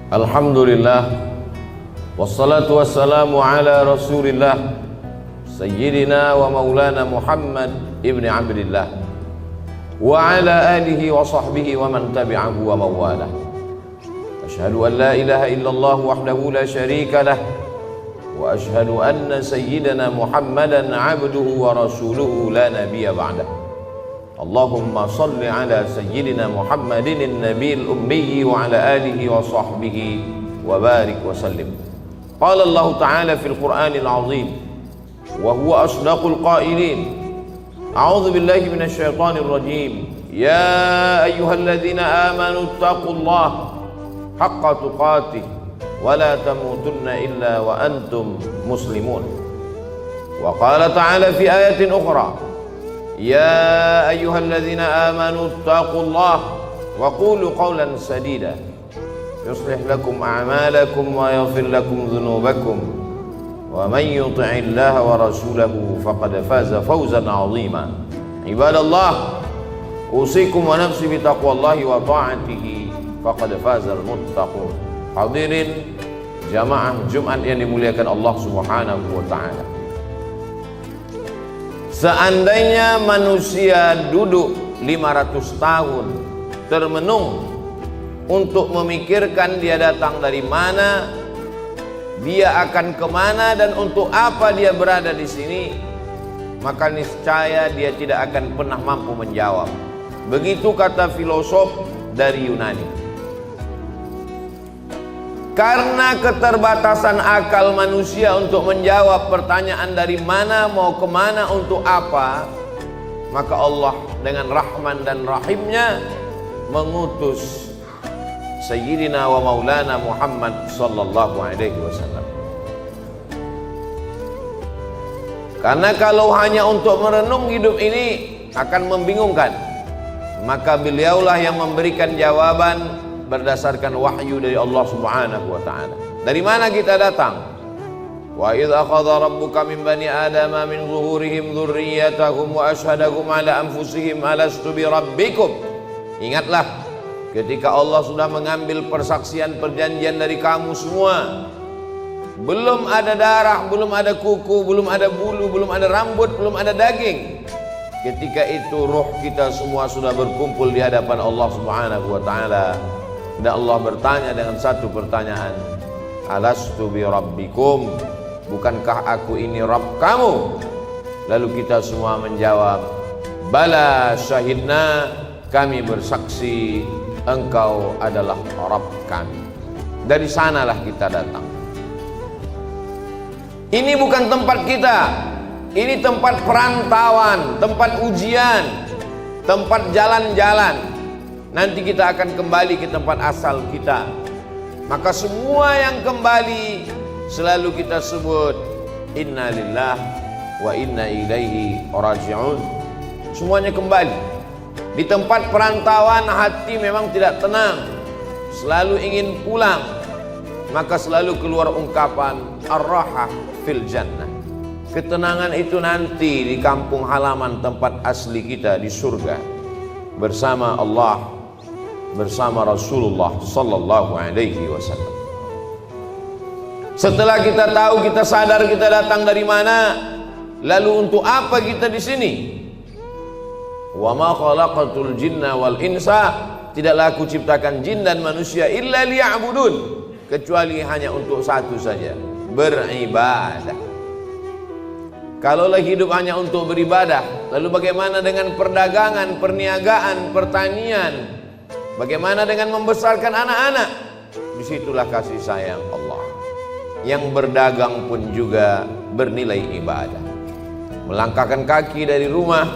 Alhamdulillah, wassalatu wassalamu ala rasulillah Sayyidina wa maulana Muhammad ibn Abdillah wa ala alihi wa sahbihi wa man tabi'ahu wa mawalah. Ashhadu an la ilaha illallah wahdahu la sharika lah wa ashhadu anna sayyidana Muhammadan abduhu wa rasuluhu la nabiyya ba'dah. Allahumma salli ala sayyidina Muhammadin an-nabiyil ummi wa ala alihi wa sahbihi wa barik wa sallim. Qala Allah ta'ala fil Qur'anil azim wa huwa asdaqul qailin. A'udzu billahi minasy syaithanir rajim. Ya ayyuhalladzina amanu taqullaha haqqa tuqatih wa la tamutunna illa wa antum muslimun. Wa qala ta'ala fi ayatin ukhra. Ya ayyuhalladzina amanu taqullaha wa qulu qawlan sadida yuslih lakum a'malakum wa yaghfir lakum dhunubakum wa man yuti'illaha wa rasulahu faqad faza fawzan 'azima. Ibadallah, usikum wa nafsi bi taqwallahi wa ta'atihi faqad fazal muttaqun. Hadirin jamaah Jumat yang dimuliakan Allah Subhanahu wa taala. Seandainya manusia duduk 500 tahun termenung untuk memikirkan dia datang dari mana, dia akan kemana, dan untuk apa dia berada di sini, maka niscaya dia tidak akan pernah mampu menjawab. Begitu kata filosof dari Yunani. Karena keterbatasan akal manusia untuk menjawab pertanyaan dari mana, mau kemana, untuk apa, maka Allah dengan Rahman dan Rahimnya mengutus Sayyidina wa Maulana Muhammad sallallahu alaihi wasallam. Karena kalau hanya untuk merenung hidup ini akan membingungkan, maka beliaulah yang memberikan jawaban berdasarkan wahyu dari Allah Subhanahu wa taala. Dari mana kita datang? Wa idz akhadha rabbuka min bani adama min zuhurihim dzurriyyatahum wa asyhadahum ala anfusihim alastu bi rabbikum. Ingatlah ketika Allah sudah mengambil persaksian perjanjian dari kamu semua. Belum ada darah, belum ada kuku, belum ada bulu, belum ada rambut, belum ada daging. Ketika itu ruh kita semua sudah berkumpul di hadapan Allah Subhanahu wa taala. Dan Allah bertanya dengan satu pertanyaan, alastu bi rabbikum, bukankah aku ini Rabb kamu? Lalu kita semua menjawab, bala syahidna, kami bersaksi engkau adalah Rabb kami. Dari sanalah kita datang. Ini bukan tempat kita, ini tempat perantauan, tempat ujian, tempat jalan-jalan. Nanti kita akan kembali ke tempat asal kita. Maka semua yang kembali selalu kita sebut inna lillahi wa inna ilaihi raji'un. Semuanya kembali. Di tempat perantauan hati memang tidak tenang, selalu ingin pulang. Maka selalu keluar ungkapan ar-rahah fil jannah. Ketenangan itu nanti di kampung halaman tempat asli kita di surga, bersama Allah, bersama Rasulullah sallallahu alaihi wasallam. Setelah kita tahu, kita sadar kita datang dari mana, lalu untuk apa kita di sini? Wa ma khalaqatul jinna wal insa, tidaklah aku ciptakan jin dan manusia illa liya'budun, kecuali hanya untuk satu saja, beribadah. Kalaulah hidup hanya untuk beribadah, lalu bagaimana dengan perdagangan, perniagaan, pertanian? Bagaimana dengan membesarkan anak-anak? Disitulah kasih sayang Allah. Yang berdagang pun juga bernilai ibadah. Melangkahkan kaki dari rumah,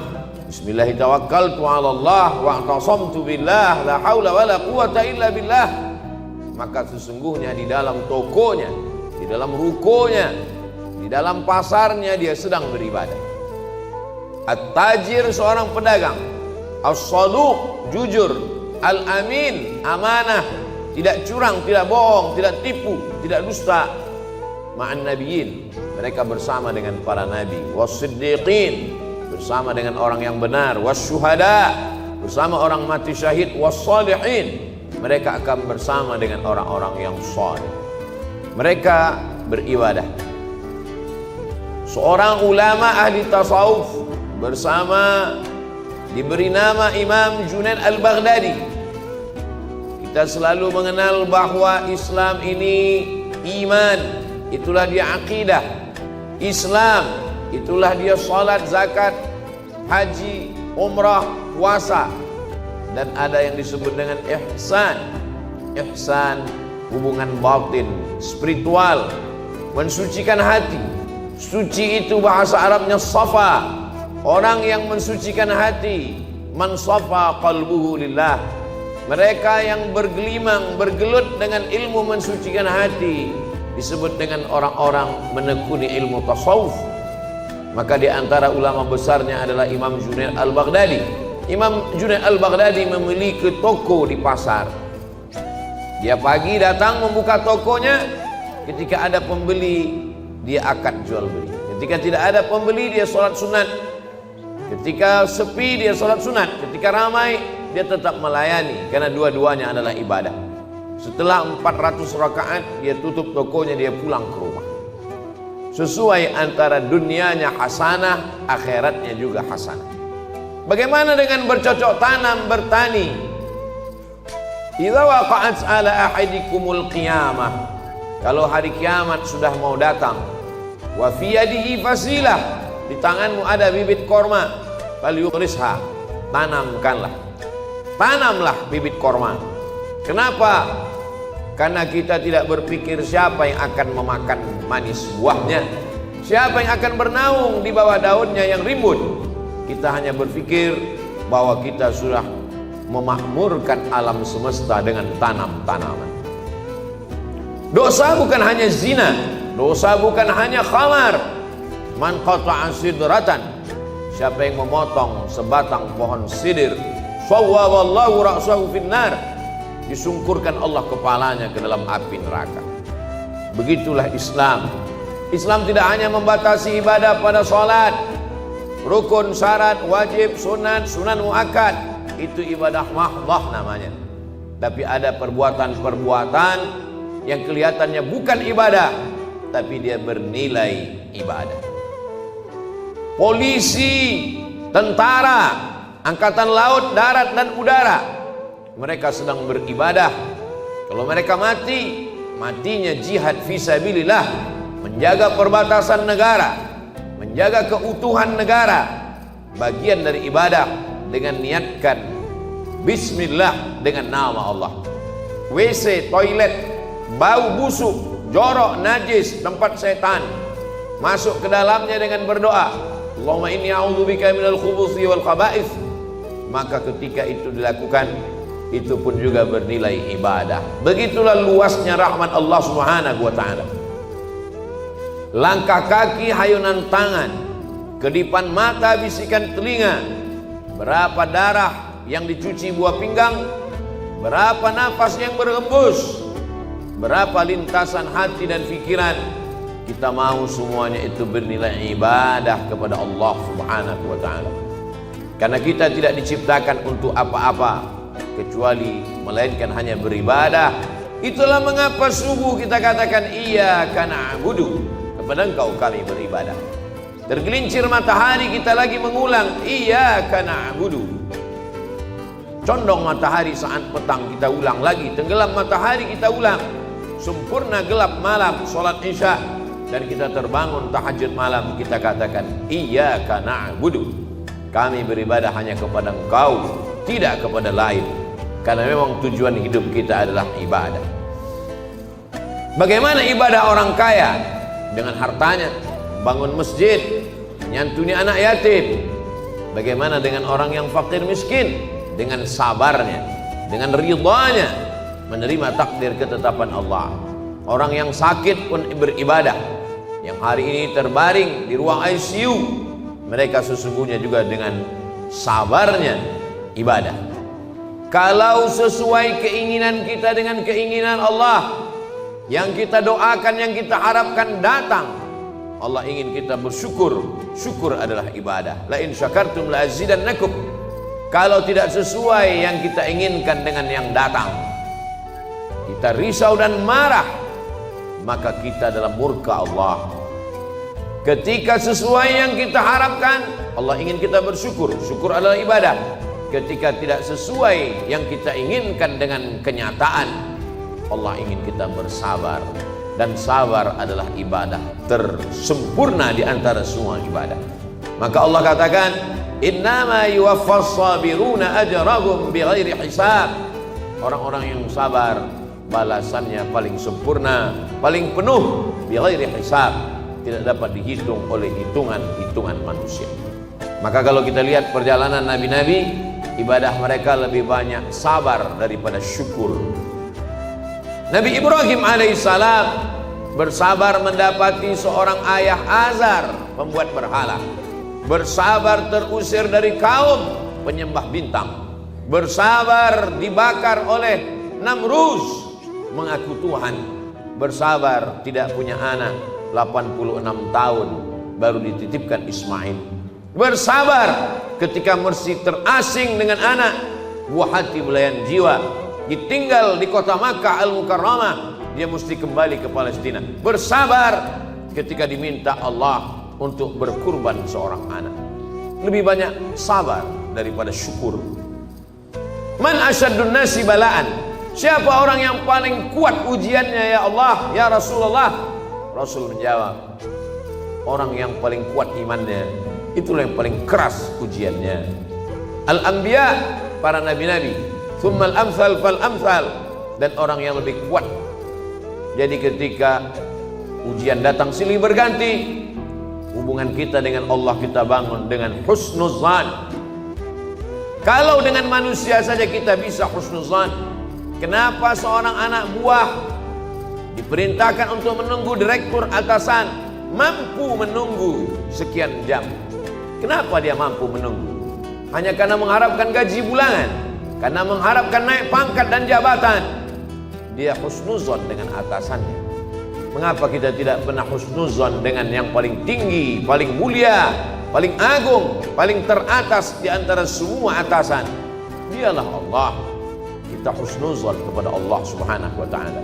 bismillahirrahmanirrahim, wa a'tasamtu billah, la haula wa la quwata illa billah. Maka sesungguhnya di dalam tokonya, di dalam rukonya, di dalam pasarnya dia sedang beribadah. At-tajir seorang pedagang, as-saduq jujur, al-amin amanah, tidak curang, tidak bohong, tidak tipu, tidak dusta. Ma'an nabiyyin, mereka bersama dengan para nabi. Was-siddiqin, bersama dengan orang yang benar. Was-syuhada, bersama orang mati syahid. Was-salihin, mereka akan bersama dengan orang-orang yang saleh. Mereka beribadah. Seorang ulama ahli tasawuf bersama diberi nama Imam Junaid Al-Baghdadi. Kita selalu mengenal bahwa Islam ini iman, itulah dia akidah. Islam, itulah dia salat, zakat, haji, umrah, puasa. Dan ada yang disebut dengan ihsan. Ihsan, hubungan batin, spiritual, mensucikan hati. Suci itu bahasa Arabnya safa. Orang yang mensucikan hati, man safa qalbuhu lillah. Mereka yang bergelimang, bergelut dengan ilmu mensucikan hati disebut dengan orang-orang menekuni ilmu tasawuf. Maka di antara ulama besarnya adalah Imam Junaid Al-Baghdadi. Imam Junaid Al-Baghdadi memiliki toko di pasar. Dia pagi datang membuka tokonya, ketika ada pembeli dia akad jual beli. Ketika tidak ada pembeli dia sholat sunat. Ketika sepi dia sholat sunat. Ketika ramai dia tetap melayani, karena dua-duanya adalah ibadah. Setelah 400 rakaat dia tutup tokonya, dia pulang ke rumah. Sesuai antara dunianya hasanah, akhiratnya juga hasanah. Bagaimana dengan bercocok tanam, bertani? Idza waqa'at ala ahadikumul qiyamah, kalau hari kiamat sudah mau datang, wa fi yadihi fasilah, di tanganmu ada bibit korma, falyughrisha, tanamlah bibit korma. Kenapa? Karena kita tidak berpikir siapa yang akan memakan manis buahnya, siapa yang akan bernaung di bawah daunnya yang rimbun. Kita hanya berpikir bahwa kita sudah memakmurkan alam semesta dengan tanam-tanaman. Dosa bukan hanya zina, dosa bukan hanya khamar. Man qata'a sidratan, siapa yang memotong sebatang pohon sidir, sawwaballahu ra'sahu finnar, disungkurkan Allah kepalanya ke dalam api neraka. Begitulah Islam. Islam tidak hanya membatasi ibadah pada salat, rukun, syarat, wajib, sunat, sunan muakkad, itu ibadah mahdhah namanya. Tapi ada perbuatan-perbuatan yang kelihatannya bukan ibadah, tapi dia bernilai ibadah. Polisi, tentara, angkatan laut, darat dan udara, mereka sedang beribadah. Kalau mereka mati, matinya jihad fisabilillah, menjaga perbatasan negara, menjaga keutuhan negara, bagian dari ibadah dengan niatkan bismillah dengan nama Allah. WC, toilet, bau busuk, jorok, najis, tempat setan, masuk ke dalamnya dengan berdoa, Allahumma inni a'udzubika minal khubuthi wal khaba'ith. Maka ketika itu dilakukan, itu pun juga bernilai ibadah. Begitulah luasnya rahmat Allah Subhanahu wa ta'ala. Langkah kaki, hayunan tangan, kedipan mata, bisikan telinga, berapa darah yang dicuci buah pinggang, berapa nafas yang berhembus, berapa lintasan hati dan pikiran, kita mau semuanya itu bernilai ibadah kepada Allah Subhanahu wa ta'ala. Karena kita tidak diciptakan untuk apa-apa kecuali melainkan hanya beribadah. Itulah mengapa subuh kita katakan iyyaka na'budu, kepada Engkau kami beribadah. Tergelincir matahari kita lagi mengulang iyyaka na'budu. Condong matahari saat petang kita ulang lagi, tenggelam matahari kita ulang, sempurna gelap malam salat isya, dan kita terbangun tahajud malam kita katakan iyyaka na'budu, kami beribadah hanya kepada Engkau, tidak kepada lain. Karena memang tujuan hidup kita adalah ibadah. Bagaimana ibadah orang kaya? Dengan hartanya, bangun masjid, nyantuni anak yatim. Bagaimana dengan orang yang fakir miskin? Dengan sabarnya, dengan ridhanya, menerima takdir ketetapan Allah. Orang yang sakit pun beribadah. Yang hari ini terbaring di ruang ICU, mereka sesungguhnya juga dengan sabarnya ibadah. Kalau sesuai keinginan kita dengan keinginan Allah, yang kita doakan, yang kita harapkan datang, Allah ingin kita bersyukur. Syukur adalah ibadah. La in syakartum la azidannakum. Kalau tidak sesuai yang kita inginkan dengan yang datang, kita risau dan marah, maka kita dalam murka Allah. Ketika sesuai yang kita harapkan, Allah ingin kita bersyukur. Syukur adalah ibadah. Ketika tidak sesuai yang kita inginkan dengan kenyataan, Allah ingin kita bersabar. Dan sabar adalah ibadah tersempurna di antara semua ibadah. Maka Allah katakan, innama yuwaffas sabiruna ajrahum bighairi hisab. Orang-orang yang sabar balasannya paling sempurna, paling penuh, bighairi hisab, tidak dapat dihitung oleh hitungan manusia. Maka kalau kita lihat perjalanan nabi-nabi, ibadah mereka lebih banyak sabar daripada syukur. Nabi Ibrahim alaihissalam bersabar mendapati seorang ayah Azar pembuat berhala, bersabar terusir dari kaum penyembah bintang, bersabar dibakar oleh Namrus mengaku Tuhan, bersabar tidak punya anak 86 tahun baru dititipkan Ismail, bersabar ketika mesti terasing dengan anak, buah hati belayan jiwa, ditinggal di kota Makkah Al-Mukarramah, dia mesti kembali ke Palestina, bersabar ketika diminta Allah untuk berkurban seorang anak. Lebih banyak sabar daripada syukur. Man asyaddun nasi balaan, siapa orang yang paling kuat ujiannya ya Allah, ya Rasulullah? Rasul menjawab, orang yang paling kuat imannya, itulah yang paling keras ujiannya. Al-anbiya, para nabi-nabi, thummal amsal fal amsal, dan orang yang lebih kuat. Jadi ketika ujian datang silih berganti, hubungan kita dengan Allah kita bangun dengan husnuzan. Kalau dengan manusia saja kita bisa husnuzan, kenapa seorang anak buah diperintahkan untuk menunggu direktur atasan mampu menunggu sekian jam? Kenapa dia mampu menunggu? Hanya karena mengharapkan gaji bulanan, karena mengharapkan naik pangkat dan jabatan. Dia husnuzon dengan atasannya. Mengapa kita tidak pernah husnuzon dengan yang paling tinggi, paling mulia, paling agung, paling teratas di antara semua atasan? Dialah Allah. Kita husnuzon kepada Allah Subhanahu wa ta'ala.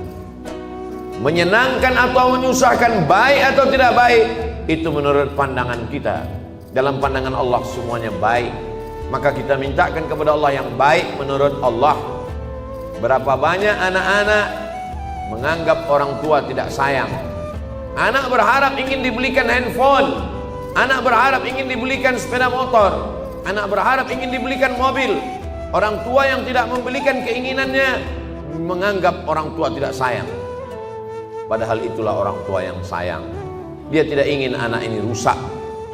Menyenangkan atau menyusahkan, baik atau tidak baik, itu menurut pandangan kita. Dalam pandangan Allah semuanya baik. Maka kita mintakan kepada Allah yang baik menurut Allah. Berapa banyak anak-anak menganggap orang tua tidak sayang. Anak berharap ingin dibelikan handphone, anak berharap ingin dibelikan sepeda motor, anak berharap ingin dibelikan mobil. Orang tua yang tidak membelikan keinginannya menganggap orang tua tidak sayang. Padahal itulah orang tua yang sayang. Dia tidak ingin anak ini rusak.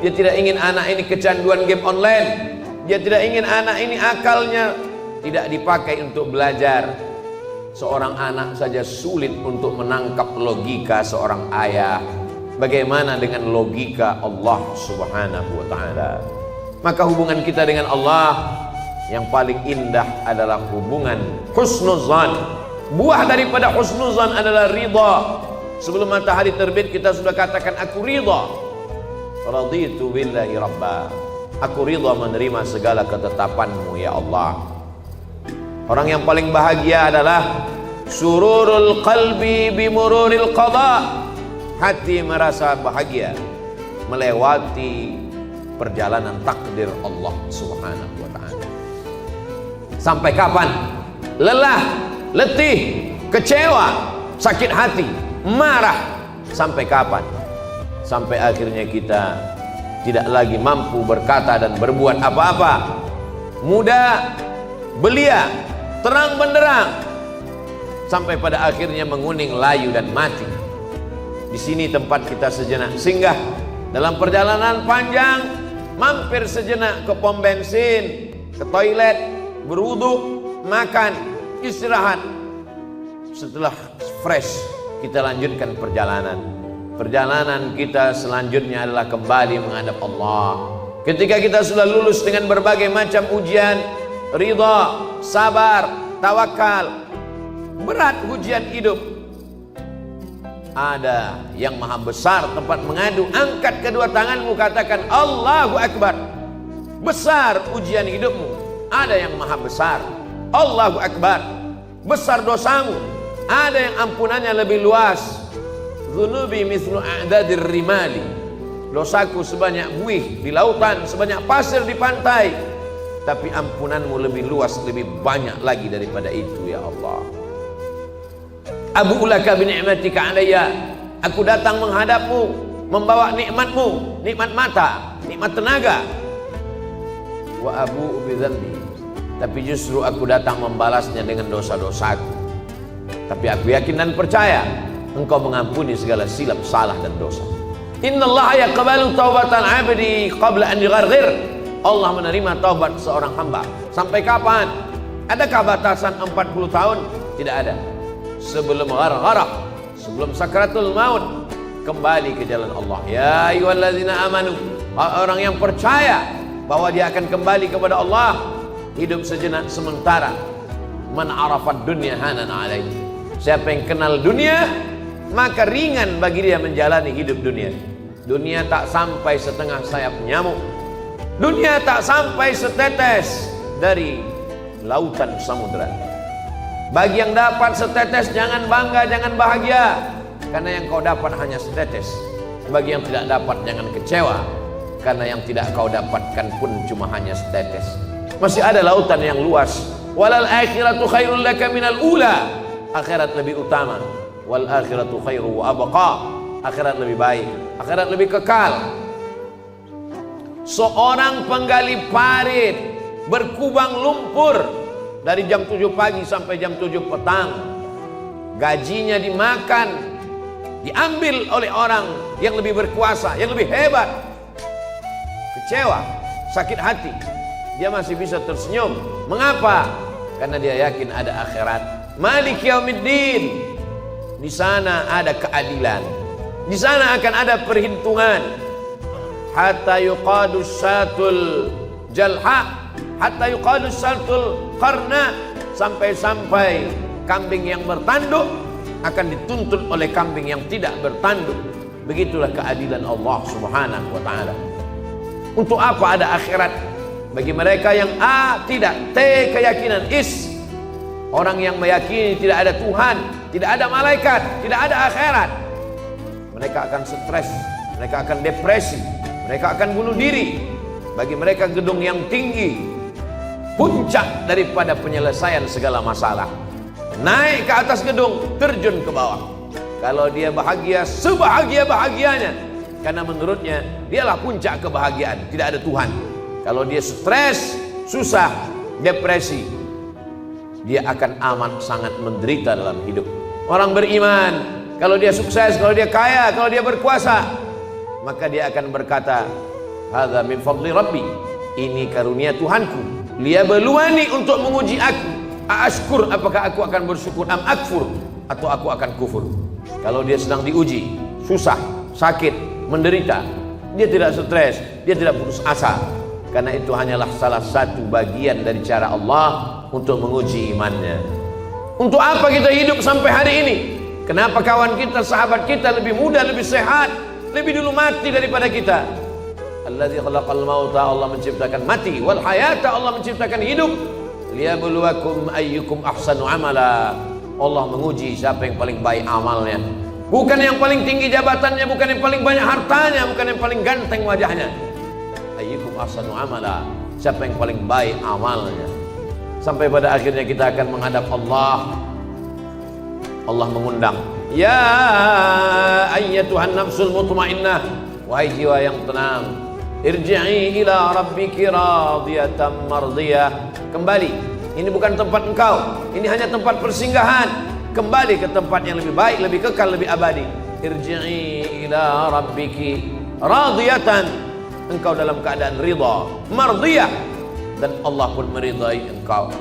Dia tidak ingin anak ini kecanduan game online. Dia tidak ingin anak ini akalnya tidak dipakai untuk belajar. Seorang anak saja sulit untuk menangkap logika seorang ayah. Bagaimana dengan logika Allah Subhanahu wa ta'ala? Maka hubungan kita dengan Allah yang paling indah adalah hubungan husnuzan. Buah daripada husnuzan adalah ridha. Sebelum matahari terbit kita sudah katakan aku ridha. Raditu billahi rabba. Aku ridha menerima segala ketetapanmu ya Allah. Orang yang paling bahagia adalah sururul qalbi bimururil qada. Hati merasa bahagia melewati perjalanan takdir Allah Subhanahu wa ta'ala. Sampai kapan? Lelah, letih, kecewa, sakit hati, marah. Sampai kapan? Sampai akhirnya kita tidak lagi mampu berkata dan berbuat apa-apa. Muda, belia, terang benderang, sampai pada akhirnya menguning, layu dan mati. Di sini tempat kita sejenak singgah dalam perjalanan panjang, mampir sejenak ke pom bensin, ke toilet, berwudu, makan, istirahat. Setelah fresh kita lanjutkan perjalanan. Perjalanan kita selanjutnya adalah kembali menghadap Allah. Ketika kita sudah lulus dengan berbagai macam ujian, ridha, sabar, tawakal, berat ujian hidup, ada yang maha besar tempat mengadu. Angkat kedua tanganmu, katakan Allahu Akbar. Besar ujian hidupmu, ada yang maha besar. Allahu Akbar. Besar dosamu, Ada yang ampunannya lebih luas. Dzunubi mithlu a'dadir rimali. Dosaku sebanyak buih di lautan, sebanyak pasir di pantai. Tapi ampunanmu lebih luas, lebih banyak lagi daripada itu ya Allah. Abu'u laka bi ni'matika alayya. Aku datang menghadapmu, membawa nikmatmu, nikmat mata, nikmat tenaga. Wa abu'u bi dzambi. Tapi justru aku datang membalasnya dengan dosa-dosaku. Tapi aku yakin dan percaya Engkau mengampuni segala silap, salah dan dosa. Innallaha yaqbalu taubatan 'abdi qabla an yugharghir. Allah menerima taubat seorang hamba. Sampai kapan? Adakah batasan 40 tahun? Tidak ada. Sebelum ghargharah, sebelum sakratul maut, kembali ke jalan Allah. Ya ayyuhalladzina amanu, orang yang percaya bahwa dia akan kembali kepada Allah, hidup sejenak sementara. Man arafad dunya hanan alaihi. Siapa yang kenal dunia, maka ringan bagi dia menjalani hidup dunia. Dunia tak sampai setengah sayap nyamuk. Dunia tak sampai setetes dari lautan samudra. Bagi yang dapat setetes, jangan bangga, jangan bahagia, karena yang kau dapat hanya setetes. Bagi yang tidak dapat, jangan kecewa, karena yang tidak kau dapatkan pun cuma hanya setetes. Masih ada lautan yang luas. Walal akhiratu khairul laka minal ula. Akhirat lebih utama. Wal akhiratu khairu wa abqa. Akhirat lebih baik, akhirat lebih kekal. Seorang penggali parit berkubang lumpur dari jam 7 pagi sampai jam 7 petang. Gajinya dimakan, diambil oleh orang yang lebih berkuasa, yang lebih hebat. Kecewa, sakit hati. Dia masih bisa tersenyum. Mengapa? Karena dia yakin ada akhirat. Malik yaumiddin. Di sana ada keadilan. Di sana akan ada perhitungan. Hatta yuqadus syatul jalha, hatta yuqadus syatul qarna, sampai-sampai kambing yang bertanduk akan dituntut oleh kambing yang tidak bertanduk. Begitulah keadilan Allah Subhanahu wa taala. Untuk apa ada akhirat? Bagi mereka yang A, tidak, T, keyakinan, is. Orang yang meyakini tidak ada Tuhan, tidak ada malaikat, tidak ada akhirat, mereka akan stres, mereka akan depresi, mereka akan bunuh diri. Bagi mereka gedung yang tinggi puncak daripada penyelesaian segala masalah. Naik ke atas gedung, terjun ke bawah. Kalau dia bahagia, sebahagia-bahagianya, karena menurutnya dialah puncak kebahagiaan, tidak ada Tuhan. Kalau dia stres, susah, depresi, dia akan amat sangat menderita dalam hidup. Orang beriman, kalau dia sukses, kalau dia kaya, kalau dia berkuasa, maka dia akan berkata, hadza min fadli rabbi, ini karunia Tuhanku, liyabluwani, untuk menguji aku, aashkur, apakah aku akan bersyukur, am akfur, atau aku akan kufur. Kalau dia sedang diuji, susah, sakit, menderita, dia tidak stres, dia tidak putus asa, karena itu hanyalah salah satu bagian dari cara Allah untuk menguji imannya. Untuk apa kita hidup sampai hari ini? Kenapa kawan kita, sahabat kita lebih muda, lebih sehat, lebih dulu mati daripada kita? Alladzi khalaqal mauta, Allah menciptakan mati, wal hayata, Allah menciptakan hidup, liyabluwakum ayyukum ahsanu amala. Allah menguji siapa yang paling baik amalnya. Bukan yang paling tinggi jabatannya, bukan yang paling banyak hartanya, bukan yang paling ganteng wajahnya. Ayyukum ahsanu amala, siapa yang paling baik amalnya. Sampai pada akhirnya kita akan menghadap Allah. Allah mengundang, ya ayyatuhan nafsul mutmainnah, wahai jiwa yang tenang, irji'i ila rabbiki radiyatan mardiyah. Kembali, ini bukan tempat engkau, ini hanya tempat persinggahan. Kembali ke tempat yang lebih baik, lebih kekal, lebih abadi. Irji'i ila rabbiki radiyatan, engkau dalam keadaan ridha, mardiyah, dan Allah pun meridai engkau.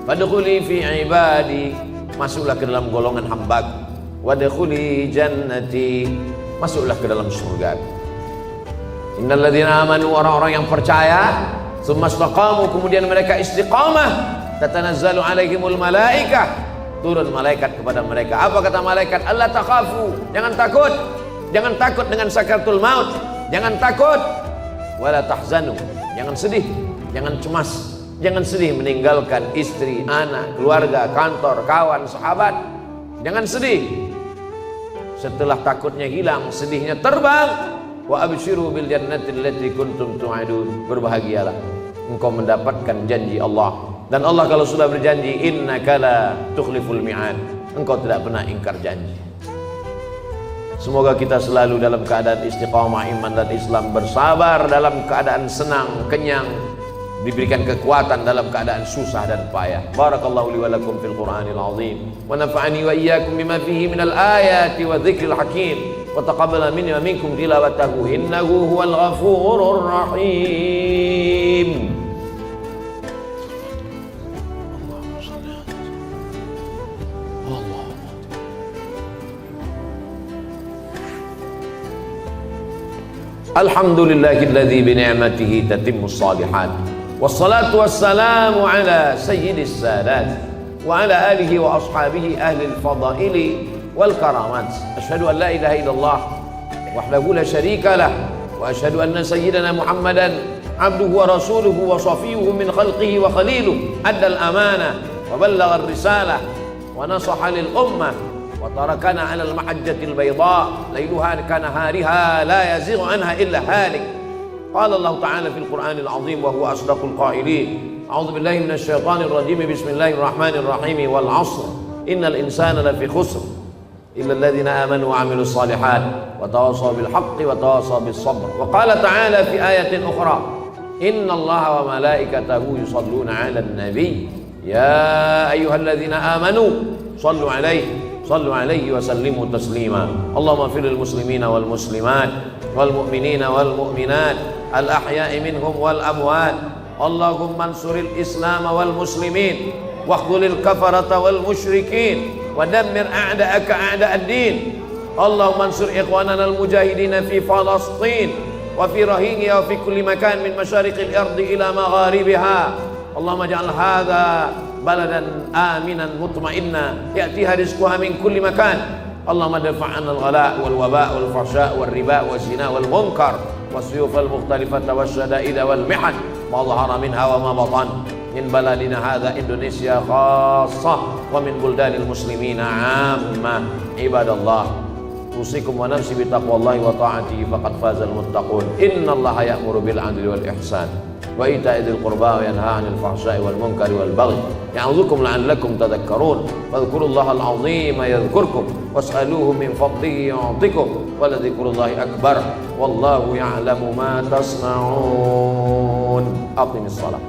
Fadkhuli fi ibadi, masuklah ke dalam golongan hambaku. Wadkhuli jannati, masuklah ke dalam surga. Innal ladzina amanu, orang-orang yang percaya, tsumma istaqamu, kemudian mereka istiqamah, tatanazzalu alaihimul malaikah, turun malaikat kepada mereka. Apa kata malaikat? Allah takhafu, jangan takut, jangan takut dengan sakaratul maut, jangan takut. Wala tahzanu, jangan sedih, jangan cemas, jangan sedih meninggalkan istri, anak, keluarga, kantor, kawan, sahabat. Jangan sedih. Setelah takutnya hilang, sedihnya terbang. Wa abshiru bil jannati allati kuntum tu'adun. Berbahagialah, engkau mendapatkan janji Allah. Dan Allah kalau sudah berjanji, innaka la tukhliful mi'ad, engkau tidak pernah ingkar janji. Semoga kita selalu dalam keadaan istiqamah iman dan Islam, bersabar dalam keadaan senang, kenyang, diberikan kekuatan dalam keadaan susah dan payah. Barakallahu li wa lakum fil Qur'anil azim wa nafa'ani wa iyyakum bima fihi minal ayati wa dzikril hakim wa taqabbala minni wa minkum tilawatahu innahu huwal ghafurur rahim. Alhamdulillahilladzi bi ni'matihi tatimmus shalihat. Wassalatu wassalamu ala sayyidis sadat wa ala alihi wa ashabihi ahli al-fadaili wal karamat. Asyhadu an la ilaha illallah wahdahu la syarika lah wa asyhadu anna sayyidana Muhammadan abduhu wa rasuluhu wa safiyuhu min khalqihi wa khaliluhu. Adda al-amanah wa ballagha ar-risalah wa nasaha lil ummah wa tarakana 'ala al-mahajjatil bayda layluha kanahariha la yazighu anha illa halik. Qala Allah Ta'ala fil Qur'anil azim wa huwa asdaqul qailin. A'udzu billahi minasy syaithanir rajim. Bismillahirrahmanirrahim. Wal 'ashr innal insana lafi khusr illa alladhina amanu wa 'amilus shalihat wa tawassaw bil haqqi wa tawassaw bis sabr. Wa qala ta'ala fi ayatin ukhra innallaha wa malaikatahu yusalluna 'alan nabiy ya ayyuhalladzina amanu sallu 'alaihi wa sallimu taslima. Allahumma fir lil muslimina wal muslimat wal mu'minina wal mu'minat al ahya'i minhum wal amwat. Allahumma ansuril islam wal muslimin wa khudhulil kafarata wal musyrikin wa dammir a'da'aka a'da'ad din. Allahumma ansur ikhwanana al mujahidin fi Falastin wa fi Rohingya wa fi kulli makan min masyariqil ardi ila magharibiha. Allahumma ja'al hadha baladan aminan mutma'inna ya'tiha rizquha min kulli makan. Allahumma dafa'an al-ghala wal waba wal fahsya wal riba wal zina wal munkar wasyuf al mukhtalifata wasyada'id wal mihan ma dhahara minha wa ma batan min baladina hadha Indonesia khassah wa min buldanil muslimina 'amma. Ibadallah, usikum wa nafsi bi taqwallahi wa ta'atihi faqad fazal muttaqun. Innallaha ya'muru bil 'adli wal ihsan wa ita'i dzil qurba wa yanha 'anil fahsya'i wal munkari wal baghi ya'udzukum la'allakum tadhakkarun. Fadhkurullahal 'azima yadhkurkum was'aluhu min fadlihi yu'tikum wa ladhikrullahi akbar wallahu ya'lamu ma tasna'un. Aqimis shalah.